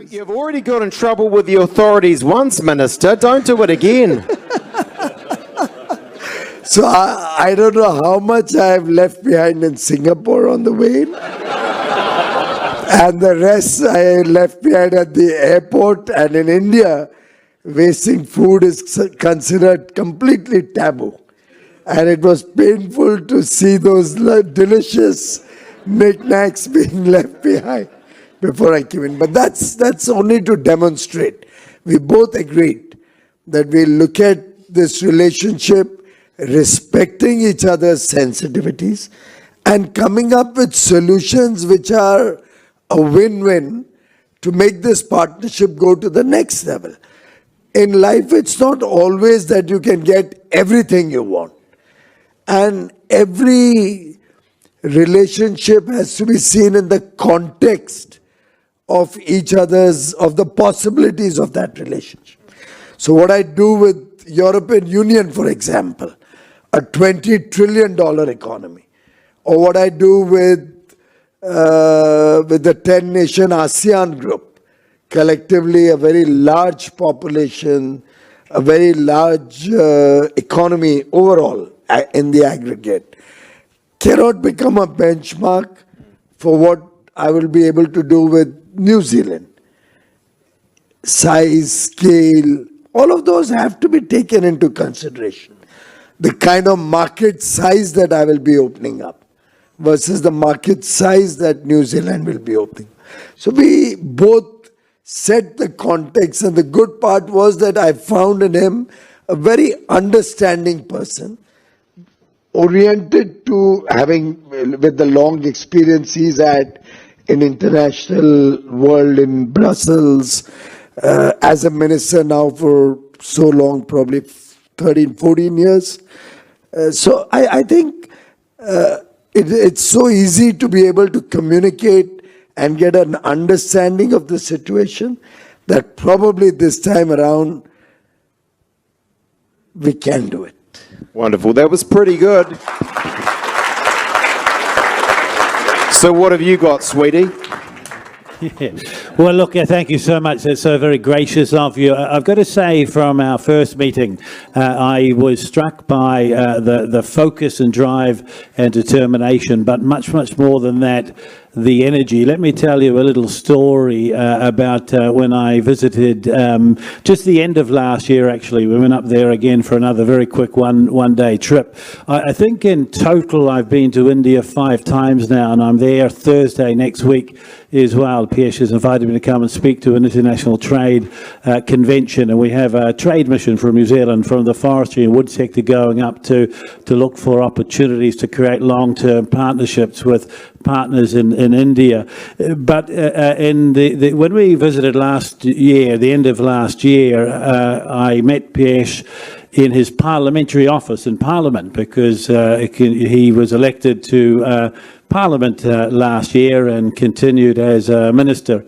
You've already got in trouble with the authorities once, Minister. Don't do it again. So I don't know how much I've left behind in Singapore on the way in. And the rest I left behind at the airport. And in India, wasting food is considered completely taboo. And it was painful to see those delicious knickknacks being left behind before I came in. But that's only to demonstrate. We both agreed that we look at this relationship respecting each other's sensitivities and coming up with solutions which are a win-win to make this partnership go to the next level. In life, it's not always that you can get everything you want. And every relationship has to be seen in the context of each other's, of the possibilities of that relationship. So what I do with European Union, for example, a $20 trillion economy, or what I do with the 10-nation ASEAN group, collectively a very large population, a very large economy overall in the aggregate, cannot become a benchmark for what I will be able to do with New Zealand. Size, scale, all of those have to be taken into consideration. The kind of market size that I will be opening up versus the market size that New Zealand will be opening. So we both set the context, and the good part was that I found in him a very understanding person, oriented to having, with the long experience he's had in international world in Brussels, as a minister now for so long, probably 13, 14 years. So I think it's so easy to be able to communicate and get an understanding of the situation that probably this time around we can do it. Wonderful. That was pretty good. So what have you got, sweetie? Yeah. Well, look, thank you so much. That's so very gracious of you. I've got to say, from our first meeting, I was struck by the focus and drive and determination, but much, much more than that, the energy. Let me tell you a little story about when I visited just the end of last year, actually. We went up there again for another very quick one-day trip. I think in total I've been to India 5 times now, and I'm there Thursday next week as well. Piyush has invited me to come and speak to an international trade convention, and we have a trade mission from New Zealand, from the forestry and wood sector, going up to look for opportunities to create long-term partnerships with partners in India. But when we visited last year, the end of last year, I met Piyush in his parliamentary office in Parliament, because he was elected to Parliament last year and continued as a minister.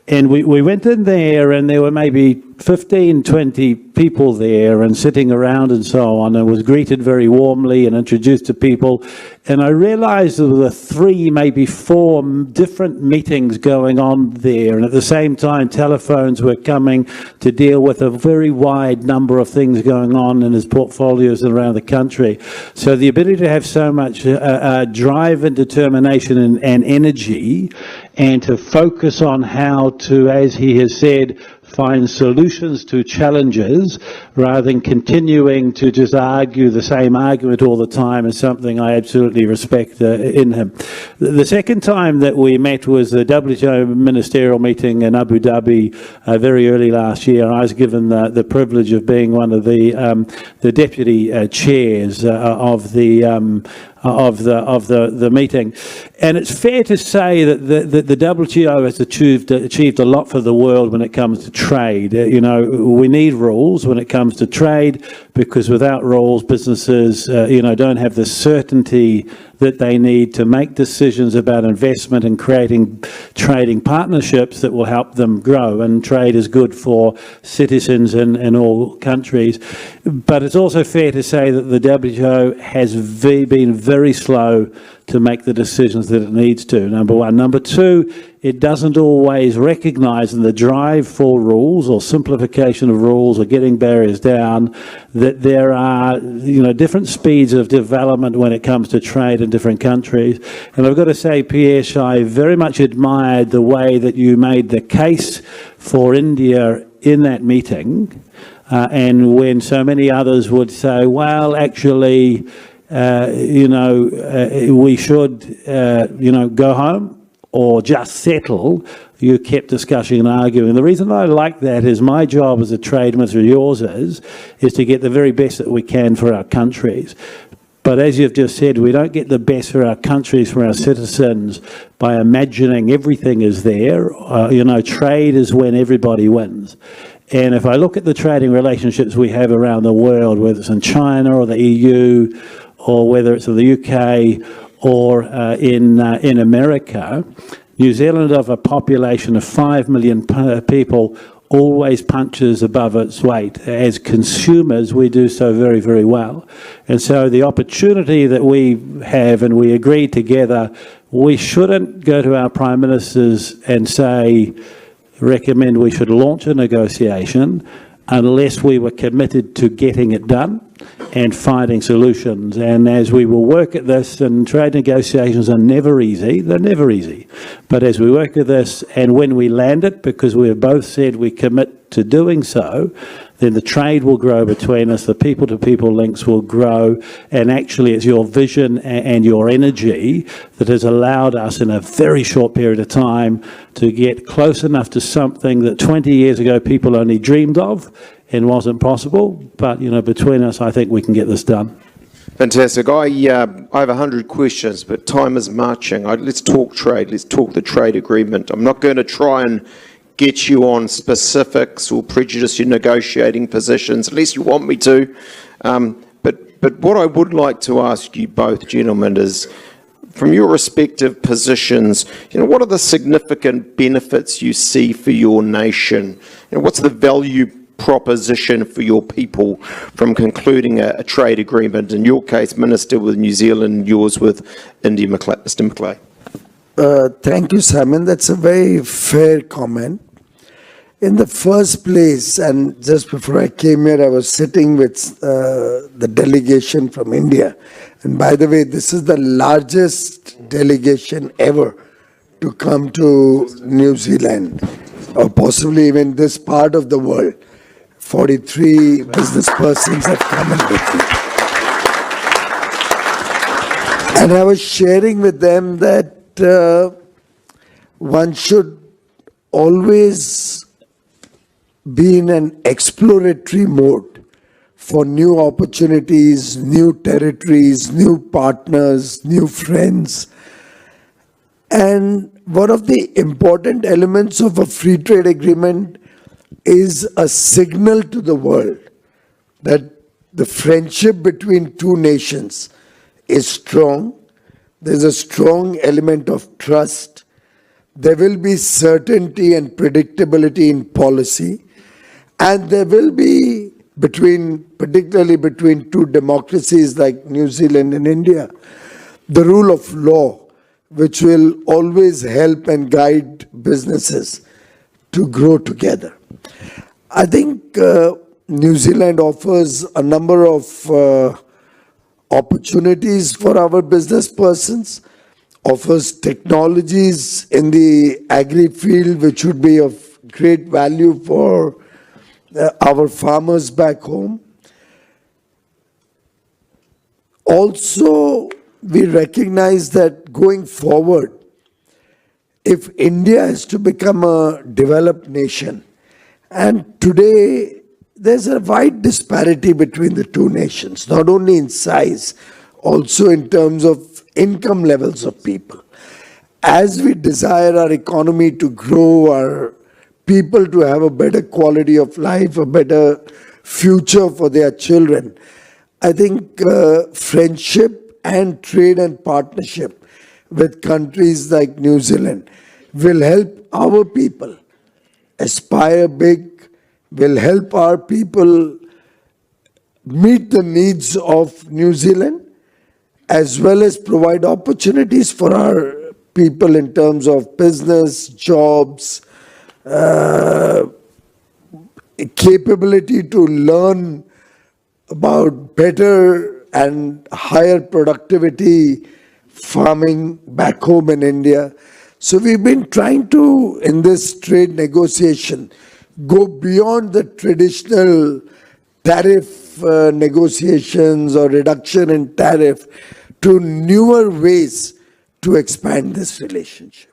And we went in there, and there were maybe 15, 20 people there and sitting around and so on, and was greeted very warmly and introduced to people. And I realized there were 3, maybe 4 different meetings going on there. And at the same time, telephones were coming to deal with a very wide number of things going on in his portfolios around the country. So the ability to have so much drive and determination and energy, and to focus on how to, as he has said, find solutions to challenges rather than continuing to just argue the same argument all the time, is something I absolutely respect in him. The second time that we met was the WTO ministerial meeting in Abu Dhabi very early last year. I was given the privilege of being one of the deputy chairs of the meeting. And it's fair to say that the WTO has achieved a lot for the world when it comes to trade. We need rules when it comes to trade, because without rules, businesses don't have the certainty that they need to make decisions about investment and creating trading partnerships that will help them grow. And trade is good for citizens in all countries. But it's also fair to say that the WTO has been very slow to make the decisions that it needs to, number one. Number two, it doesn't always recognise in the drive for rules or simplification of rules or getting barriers down that there are, different speeds of development when it comes to trade in different countries. And I've got to say, Piyush, I very much admired the way that you made the case for India in that meeting, and when so many others would say, well, actually, we should, go home or just settle, you kept discussing and arguing. The reason I like that is my job as a trade minister, yours is to get the very best that we can for our countries. But as you've just said, we don't get the best for our countries, for our citizens, by imagining everything is there. Trade is when everybody wins. And if I look at the trading relationships we have around the world, whether it's in China or the EU, or whether it's in the UK or in America, New Zealand, of a population of 5 million people, always punches above its weight. As consumers, we do so very, very well. And so the opportunity that we have, and we agreed together, we shouldn't go to our prime ministers and recommend we should launch a negotiation unless we were committed to getting it done and finding solutions. And as we will work at this, and trade negotiations are never easy, they're never easy. But as we work at this, and when we land it, because we have both said we commit to doing so, then the trade will grow between us, the people-to-people links will grow, and actually it's your vision and your energy that has allowed us in a very short period of time to get close enough to something that 20 years ago people only dreamed of and wasn't possible. But, between us, I think we can get this done. Fantastic. I have 100 questions, but time is marching. Let's talk trade. Let's talk the trade agreement. I'm not going to try and get you on specifics or prejudice your negotiating positions, unless you want me to. But what I would like to ask you both, gentlemen, is from your respective positions, what are the significant benefits you see for your nation? What's the value proposition for your people from concluding a trade agreement? In your case, Minister, with New Zealand, yours with India, Mr. Macleay. Thank you, Simon. That's a very fair comment. In the first place, and just before I came here, I was sitting with the delegation from India. And by the way, this is the largest delegation ever to come to New Zealand, or possibly even this part of the world. 43 business persons have come in with me. And I was sharing with them that one should always be in an exploratory mode for new opportunities, new territories, new partners, new friends. And one of the important elements of a free trade agreement is a signal to the world that the friendship between two nations is strong. There's a strong element of trust. There will be certainty and predictability in policy. And there will be, particularly between two democracies like New Zealand and India, the rule of law, which will always help and guide businesses to grow together. I think New Zealand offers a number of opportunities for our business persons, offers technologies in the agri field which would be of great value for our farmers back home. Also, we recognize that going forward, if India is to become a developed nation, and today there's a wide disparity between the two nations, not only in size, also in terms of income levels of people. As we desire our economy to grow, our people to have a better quality of life, a better future for their children, I think friendship and trade and partnership with countries like New Zealand will help our people aspire big, will help our people meet the needs of New Zealand, as well as provide opportunities for our people in terms of business, jobs, capability to learn about better and higher productivity farming back home in India. So we've been trying to, in this trade negotiation, go beyond the traditional tariff negotiations or reduction in tariff to newer ways to expand this relationship.